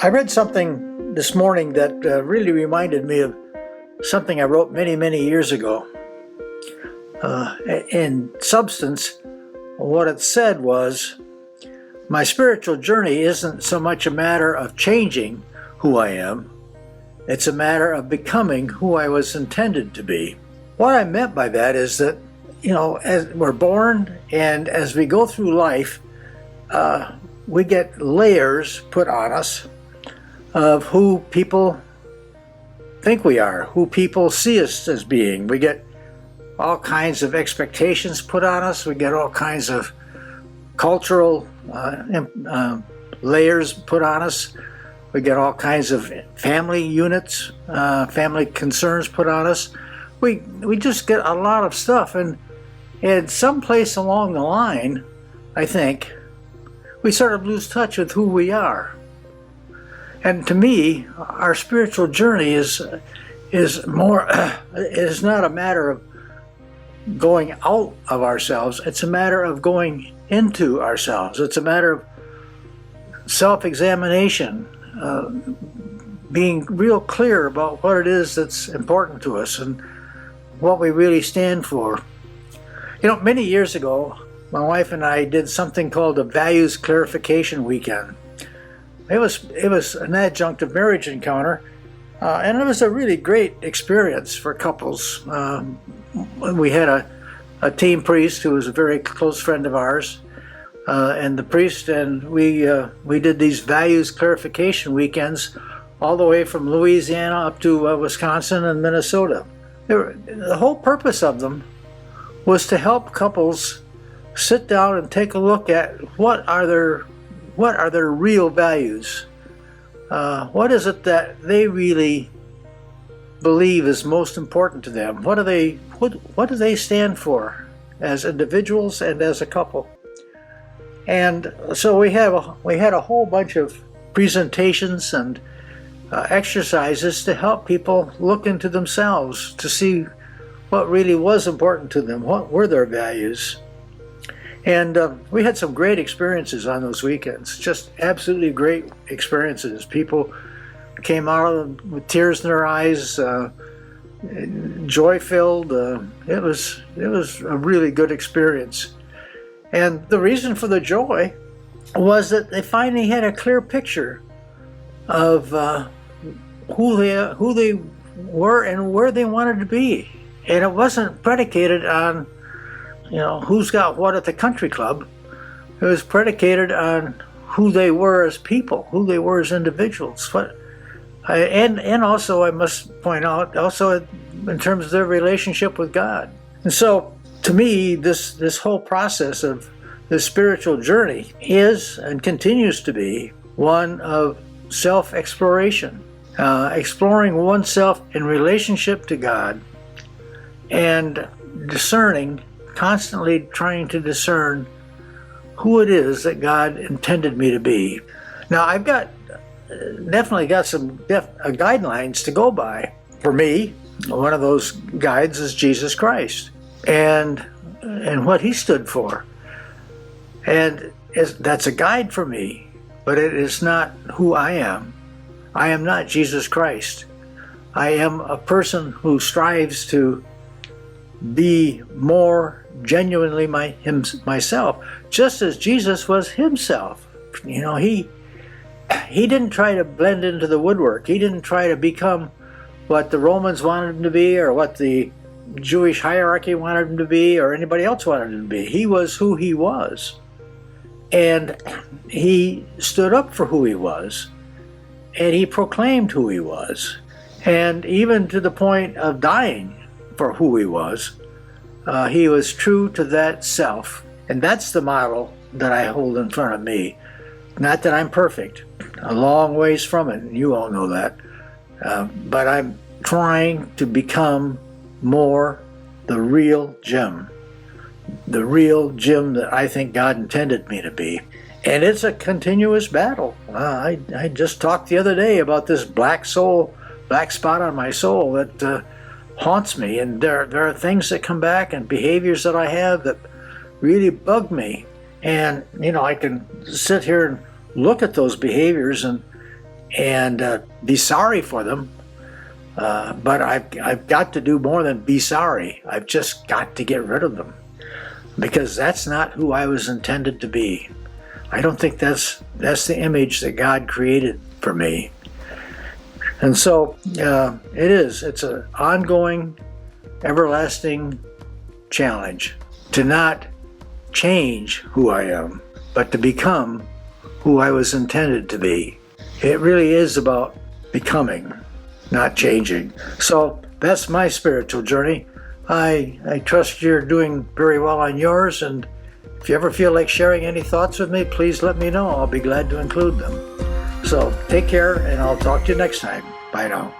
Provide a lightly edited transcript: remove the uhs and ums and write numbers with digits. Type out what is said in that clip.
I read something this morning that really reminded me of something I wrote many, many years ago. In substance, what it said was, my spiritual journey isn't so much a matter of changing who I am, it's a matter of becoming who I was intended to be. What I meant by that is that, as we're born and as we go through life, we get layers put on us of who people think we are, who people see us as being. We get all kinds of expectations put on us. We get all kinds of cultural layers put on us. We get all kinds of family units, family concerns put on us. We just get a lot of stuff, and someplace along the line, I think, we sort of lose touch with who we are. And to me, our spiritual journey is not a matter of going out of ourselves. It's a matter of going into ourselves. It's a matter of self-examination, being real clear about what it is that's important to us and what we really stand for. Many years ago, my wife and I did something called a Values Clarification Weekend. It was an adjunct of Marriage Encounter, and it was a really great experience for couples. We had a team priest who was a very close friend of ours, and the priest and we did these Values Clarification Weekends all the way from Louisiana up to Wisconsin and Minnesota. The whole purpose of them was to help couples sit down and take a look at what are their real values. What is it that they really believe is most important to them? What do they stand for as individuals and as a couple? And so we had a whole bunch of presentations and exercises to help people look into themselves to see what really was important to them. What were their values? And we had some great experiences on those weekends, just absolutely great experiences. People came out of them with tears in their eyes, joy-filled. It was a really good experience. And the reason for the joy was that they finally had a clear picture of who they were and where they wanted to be. And it wasn't predicated on who's got what at the country club. It was predicated on who they were as people, who they were as individuals. And also, I must point out, also in terms of their relationship with God. And so, to me, this whole process of the spiritual journey is and continues to be one of self-exploration, exploring oneself in relationship to God, and discerning, constantly trying to discern who it is that God intended me to be. Now, I've definitely got some guidelines to go by. For me, one of those guides is Jesus Christ and what he stood for. And that's a guide for me, but it is not who I am. I am not Jesus Christ. I am a person who strives to be more genuinely myself, just as Jesus was himself. He didn't try to blend into the woodwork. He didn't try to become what the Romans wanted him to be, or what the Jewish hierarchy wanted him to be, or anybody else wanted him to be. He was who he was, and he stood up for who he was, and he proclaimed who he was, and even to the point of dying for who he was true to that self. And that's the model that I hold in front of me. Not that I'm perfect, a long ways from it, and you all know that. But I'm trying to become more the real Jim that I think God intended me to be. And it's a continuous battle. I just talked the other day about this black spot on my soul that haunts me, and there are things that come back and behaviors that I have that really bug me. And I can sit here and look at those behaviors and and be sorry for them. But I've got to do more than be sorry. I've just got to get rid of them, because that's not who I was intended to be. I don't think that's the image that God created for me. And so it's an ongoing, everlasting challenge to not change who I am, but to become who I was intended to be. It really is about becoming, not changing. So that's my spiritual journey. I trust you're doing very well on yours, and if you ever feel like sharing any thoughts with me, please let me know. I'll be glad to include them. So take care, and I'll talk to you next time. Bye now.